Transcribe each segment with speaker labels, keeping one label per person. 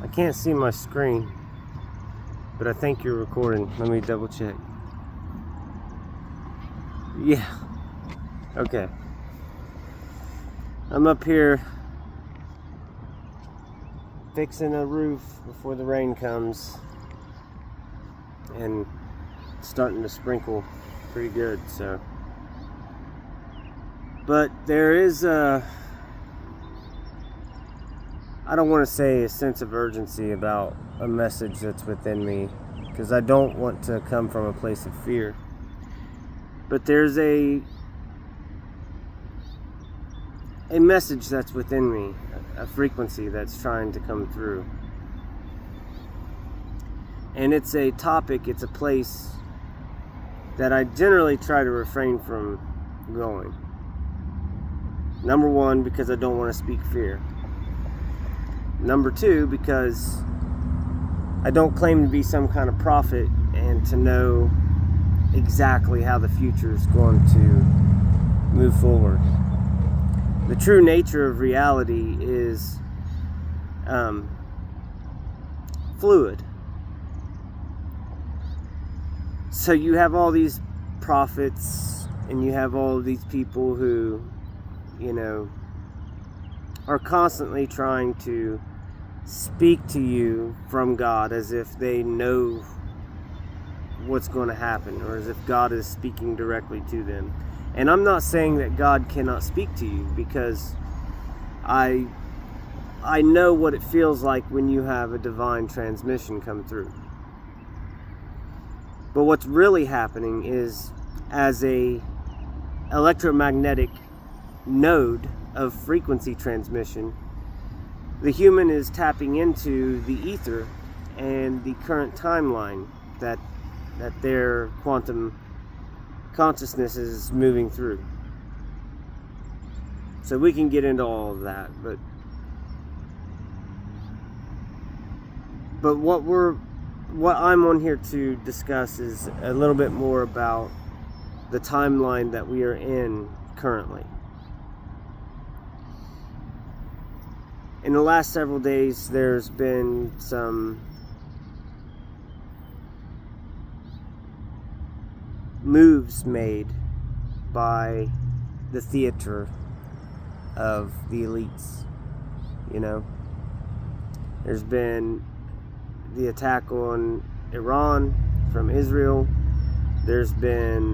Speaker 1: I can't see my screen, but I think you're recording. Let me double check. Yeah. Okay. I'm up here fixing a roof before the rain comes, and it's starting to sprinkle pretty good, so. But there is I don't want to say a sense of urgency about a message that's within me, because I don't want to come from a place of fear. But there's a message that's within me, a frequency that's trying to come through. And it's a topic, it's a place that I generally try to refrain from going. Number one, because I don't want to speak fear. Number two, because I don't claim to be some kind of prophet and to know exactly how the future is going to move forward. The true nature of reality is fluid. So you have all these prophets and you have all of these people who, are constantly trying to speak to you from God as if they know what's going to happen, or as if God is speaking directly to them. And I'm not saying that God cannot speak to you, because I know what it feels like when you have a divine transmission come through. But what's really happening is, as a electromagnetic node of frequency transmission, the human is tapping into the ether and the current timeline that their quantum consciousness is moving through. So we can get into all of that, but what I'm on here to discuss is a little bit more about the timeline that we are in currently. In the last several days, there's been some moves made by the theater of the elites. There's been the attack on Iran from Israel. There's been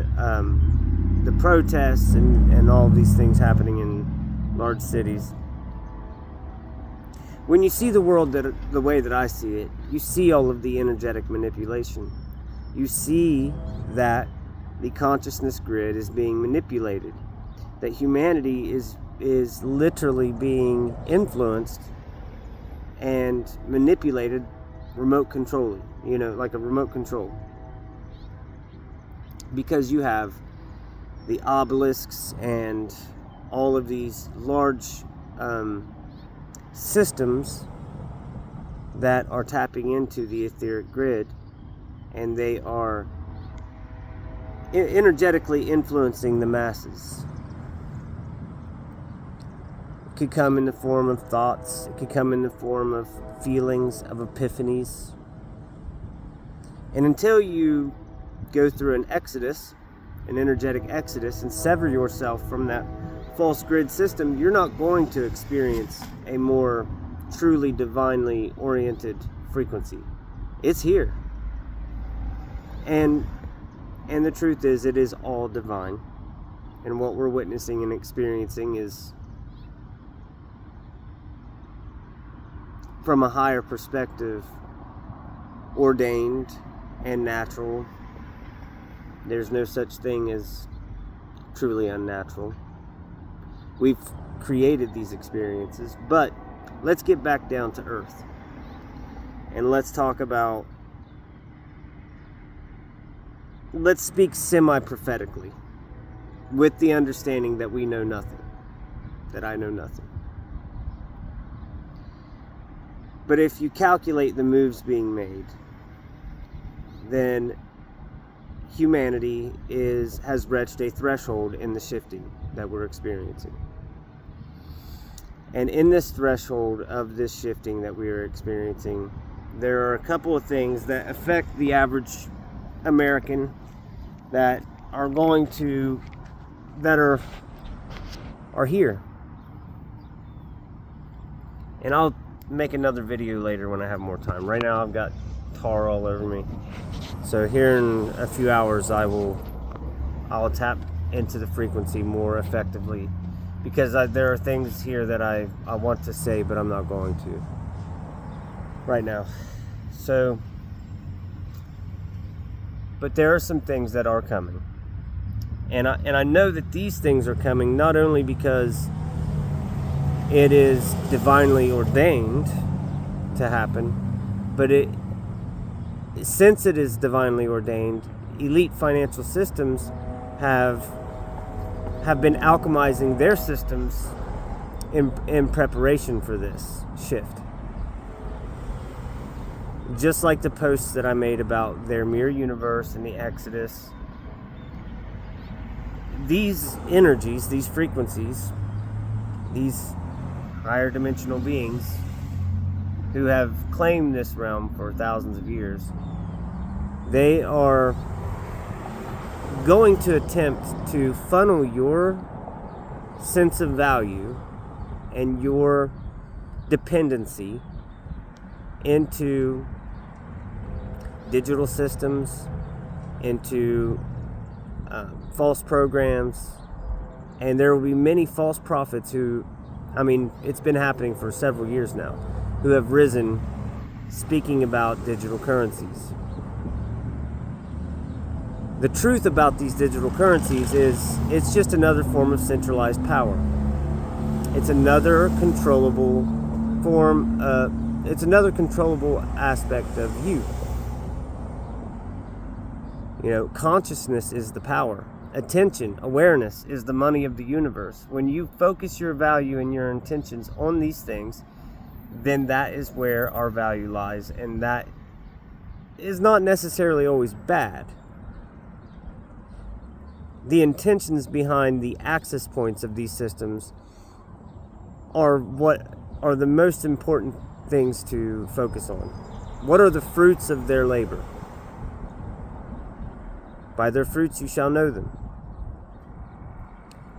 Speaker 1: the protests and all of these things happening in large cities. When you see the world the way that I see it, you see all of the energetic manipulation. You see that the consciousness grid is being manipulated, that humanity is literally being influenced and manipulated, remote controlling, like a remote control. Because you have the obelisks and all of these large systems that are tapping into the etheric grid, and they are energetically influencing the masses. It could come in the form of thoughts, it could come in the form of feelings, of epiphanies. And until you go through an exodus, an energetic exodus, and sever yourself from that false grid system, you're not going to experience a more truly divinely oriented frequency. It's here. And the truth is, it is all divine. And what we're witnessing and experiencing is from a higher perspective, ordained and natural. There's no such thing as truly unnatural. We've created these experiences, but let's get back down to earth. And let's speak semi-prophetically, with the understanding that we know nothing, that I know nothing. But if you calculate the moves being made, then humanity has reached a threshold in the shifting that we're experiencing. And in this threshold of this shifting that we are experiencing, there are a couple of things that affect the average American that are here. And I'll make another video later when I have more time. Right now I've got tar all over me. So here in a few hours I'll tap into the frequency more effectively, because there are things here that I want to say, but I'm not going to right now. So, but there are some things that are coming. And I know that these things are coming not only because it is divinely ordained to happen, but since it is divinely ordained, elite financial systems have been alchemizing their systems in preparation for this shift. Just like the posts that I made about their mirror universe and the Exodus, these energies, these frequencies, these higher dimensional beings who have claimed this realm for thousands of years, they are going to attempt to funnel your sense of value and your dependency into digital systems, into false programs, and there will be many false prophets who, it's been happening for several years now, who have risen speaking about digital currencies. The truth about these digital currencies is it's just another form of centralized power. It's another controllable form, it's another controllable aspect of you. Consciousness is the power. Attention, awareness is the money of the universe. When you focus your value and your intentions on these things, then that is where our value lies, and that is not necessarily always bad. The intentions behind the access points of these systems are what are the most important things to focus on. What are the fruits of their labor? By their fruits you shall know them.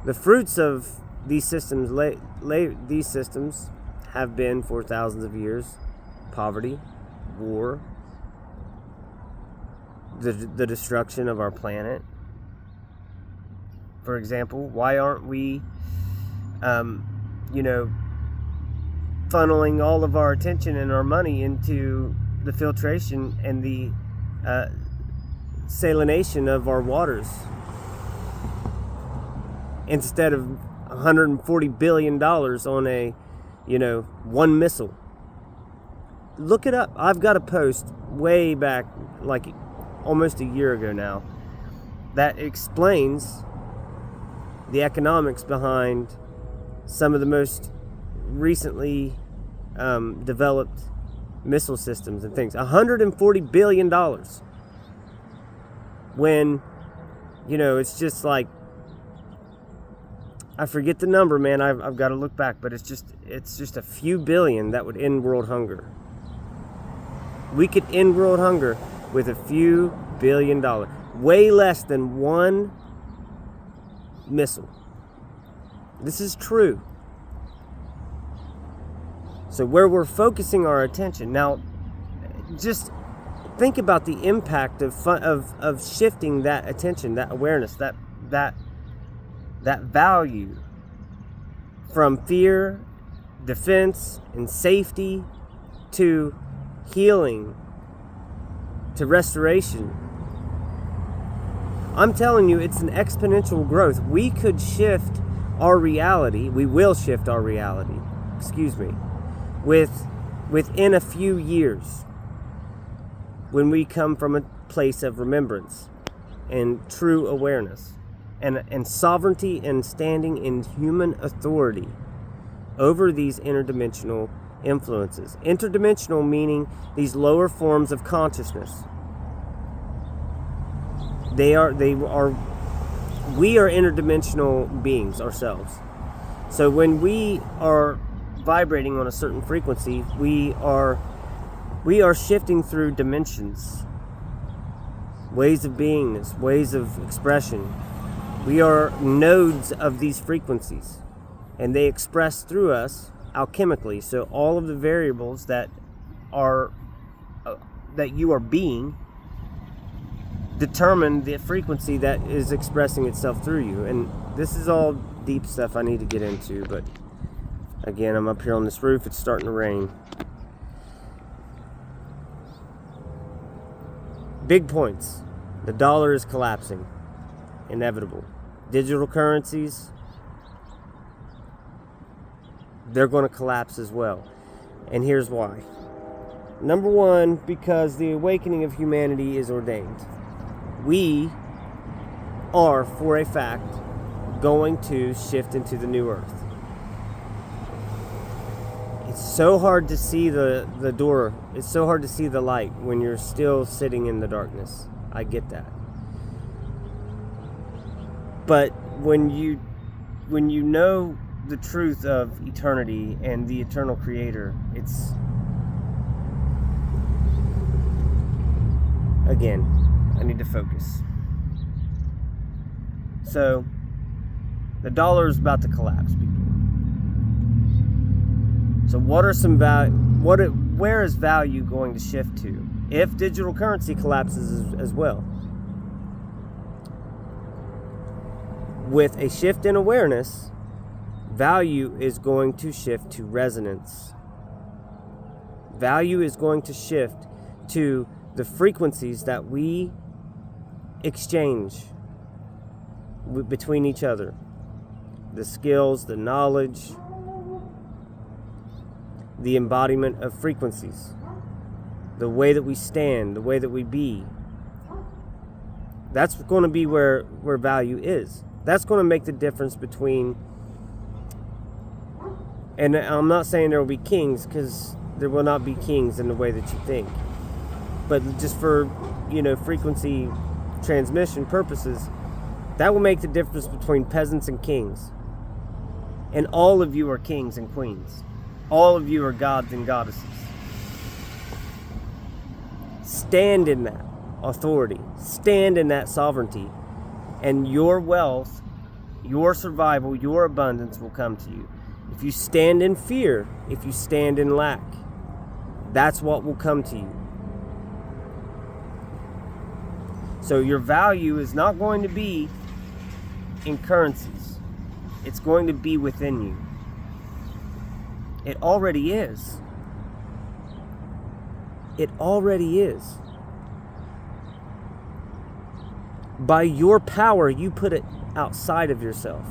Speaker 1: The fruits of these systems, these systems have been for thousands of years: poverty, war, the destruction of our planet. For example, why aren't we, funneling all of our attention and our money into the filtration and the salination of our waters, instead of $140 billion on a, one missile? Look it up. I've got a post way back, like almost a year ago now, that explains the economics behind some of the most recently developed missile systems and things. $140 billion. When, it's just like, I forget the number, man. I've got to look back, but it's just a few billion that would end world hunger. We could end world hunger with a few $1 billion. Way less than one missile. This is true. So where we're focusing our attention now, just think about the impact of shifting that attention, that awareness, that value from fear, defense, and safety to healing, to restoration. I'm telling you, it's an exponential growth. We could shift our reality. We will shift our reality. Within a few years, when we come from a place of remembrance and true awareness and sovereignty and standing in human authority over these interdimensional influences. Interdimensional meaning these lower forms of consciousness. We are interdimensional beings ourselves. So when we are vibrating on a certain frequency, we are shifting through dimensions, ways of beingness, ways of expression. We are nodes of these frequencies, and they express through us alchemically. So all of the variables that you are being determine the frequency that is expressing itself through you. And this is all deep stuff I need to get into, but again, I'm up here on this roof. It's starting to rain. Big points. The dollar is collapsing. Inevitable. Digital currencies, they're going to collapse as well. And here's why. Number one, because the awakening of humanity is ordained. We are, for a fact, going to shift into the new earth. It's so hard to see the door. It's so hard to see the light when you're still sitting in the darkness. I get that. But when you know the truth of eternity and the eternal creator, it's, again, I need to focus. So the dollar is about to collapse, people. So what are some where is value going to shift to if digital currency collapses as well? With a shift in awareness, value is going to shift to resonance. Value is going to shift to the frequencies that we exchange between each other. The skills, the knowledge, the embodiment of frequencies. The way that we stand, the way that we be. That's going to be where value is. That's going to make the difference between, and I'm not saying there will be kings, because there will not be kings in the way that you think. But just for, frequency transmission purposes, that will make the difference between peasants and kings. And all of you are kings and queens. All of you are gods and goddesses. Stand in that authority. Stand in that sovereignty. And your wealth, your survival, your abundance will come to you. If you stand in fear, if you stand in lack, that's what will come to you. So your value is not going to be in currencies. It's going to be within you. It already is. It already is. By your power, you put it outside of yourself.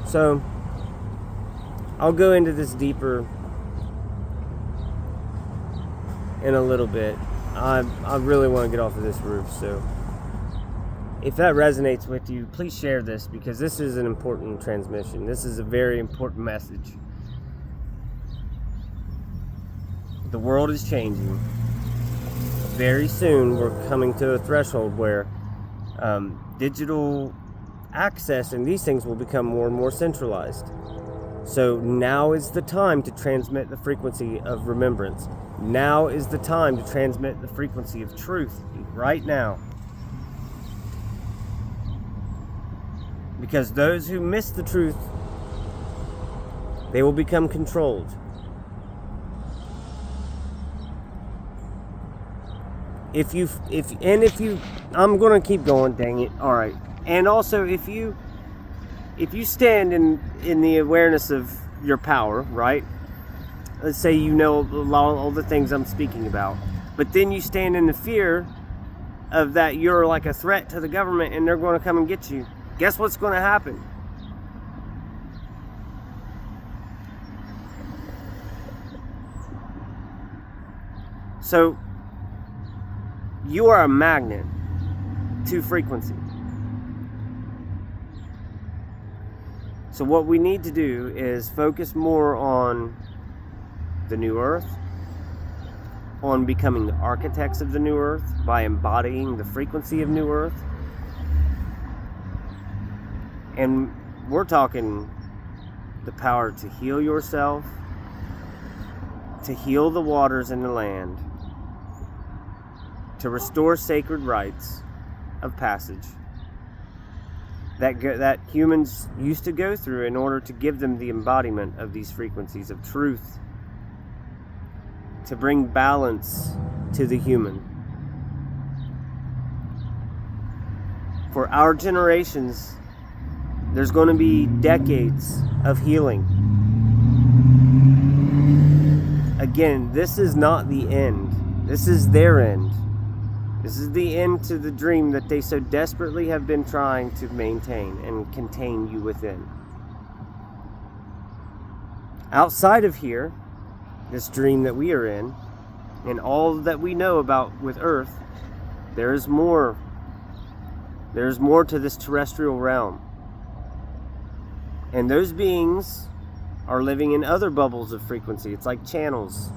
Speaker 1: So, I'll go into this deeper in a little bit. I really want to get off of this roof, so if that resonates with you, please share this, because this is an important transmission. This is a very important message. The world is changing. Very soon we're coming to a threshold where digital access and these things will become more and more centralized. So now is the time to transmit the frequency of remembrance. Now is the time to transmit the frequency of truth, right now. Because those who miss the truth, they will become controlled. I'm going to keep going, dang it. All right. And also, if you stand in the awareness of your power, right? Let's say you know all the things I'm speaking about, but then you stand in the fear of that you're like a threat to the government and they're going to come and get you. Guess what's going to happen? So, you are a magnet to frequency. So what we need to do is focus more on the new earth, on becoming the architects of the new earth by embodying the frequency of new earth. And we're talking the power to heal yourself, to heal the waters and the land, to restore sacred rites of passage that humans used to go through in order to give them the embodiment of these frequencies of truth, to bring balance to the human. For our generations, there's going to be decades of healing. Again, this is not the end. This is their end. This is the end to the dream that they so desperately have been trying to maintain and contain you within. Outside of here, this dream that we are in, and all that we know about with Earth, there is more. There's more to this terrestrial realm. And those beings are living in other bubbles of frequency. It's like channels.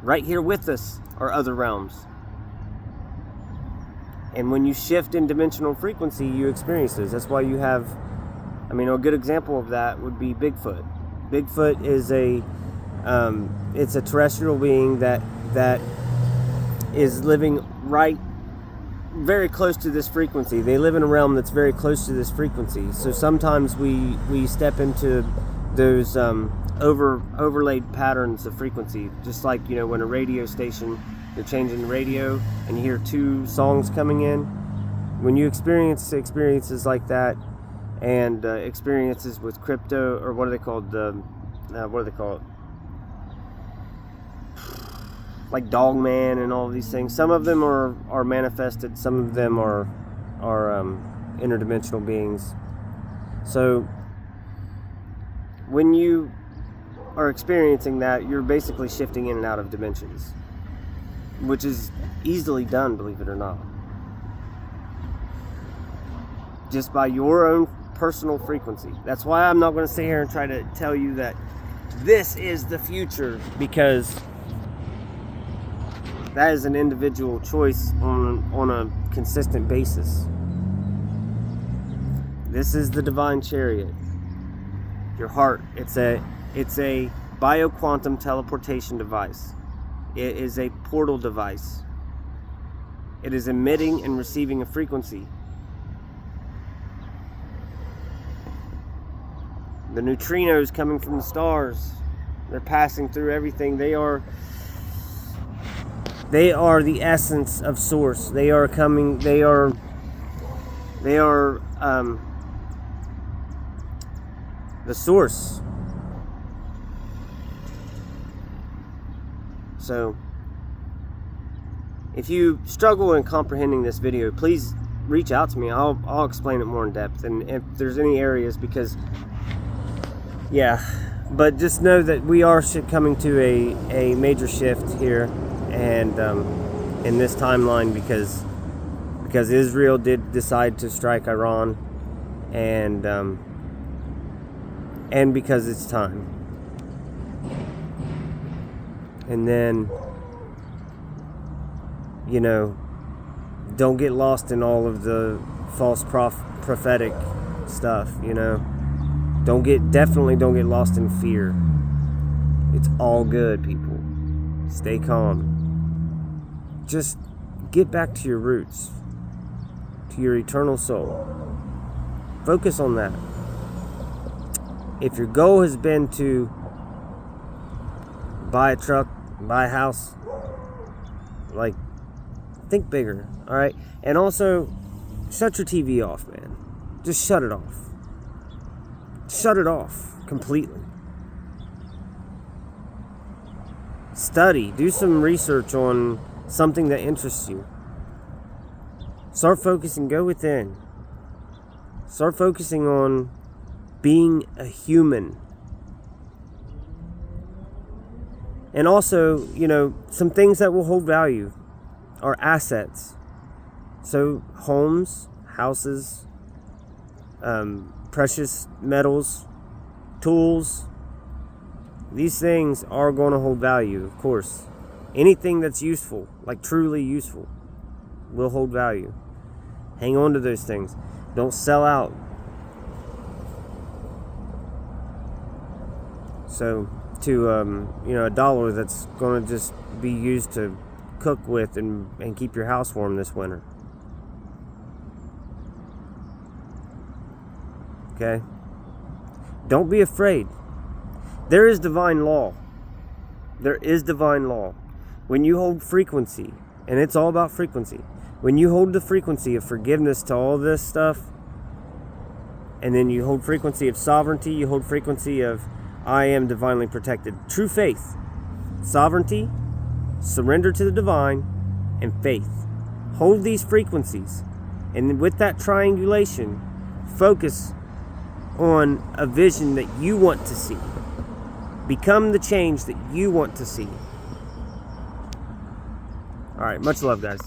Speaker 1: Right here with us are other realms. And when you shift in dimensional frequency, you experience those. That's why you have, a good example of that would be Bigfoot. Bigfoot is it's a terrestrial being that is living very close to this frequency. They live in a realm that's very close to this frequency. So sometimes we step into those overlaid patterns of frequency, just like when a radio station, you're changing the radio and you hear two songs coming in. When you experience experiences like that, and experiences with crypto, or what are they called? What do they call it? Like Dogman and all of these things. Some of them are manifested. Some of them are interdimensional beings. So when you are experiencing that, you're basically shifting in and out of dimensions, which is easily done, believe it or not, just by your own personal frequency. That's why I'm not going to sit here and try to tell you that this is the future, because that is an individual choice on a consistent basis. This is the divine chariot. Your heart. It's a bioquantum teleportation device. It is a portal device. It is emitting and receiving a frequency. The neutrinos coming from the stars, they're passing through everything. They are the essence of source. They are coming. They are the source. So, if you struggle in comprehending this video, please reach out to me. I'll explain it more in depth, and if there's any areas, because but just know that we are coming to a major shift here, and in this timeline, because Israel did decide to strike Iran, and because it's time. And then, don't get lost in all of the false prophetic stuff, Definitely don't get lost in fear. It's all good, people. Stay calm. Just get back to your roots, to your eternal soul. Focus on that. If your goal has been to buy a truck, buy a house, think bigger, all right? And also, shut your TV off, man. Just shut it off. Shut it off completely. Study. Do some research on something that interests you. Start focusing. Go within. Start focusing on being a human. And also, some things that will hold value are assets. So homes, houses, precious metals, tools. These things are going to hold value, of course. Anything that's useful, like truly useful, will hold value. Hang on to those things. Don't sell out. So to a dollar that's going to just be used to cook with and keep your house warm this winter. Okay? Don't be afraid. There is divine law. There is divine law. When you hold frequency, and it's all about frequency, when you hold the frequency of forgiveness to all this stuff, and then you hold frequency of sovereignty, you hold frequency of I am divinely protected. True faith, sovereignty, surrender to the divine, and faith. Hold these frequencies, and with that triangulation, focus on a vision that you want to see. Become the change that you want to see. All right, much love, guys.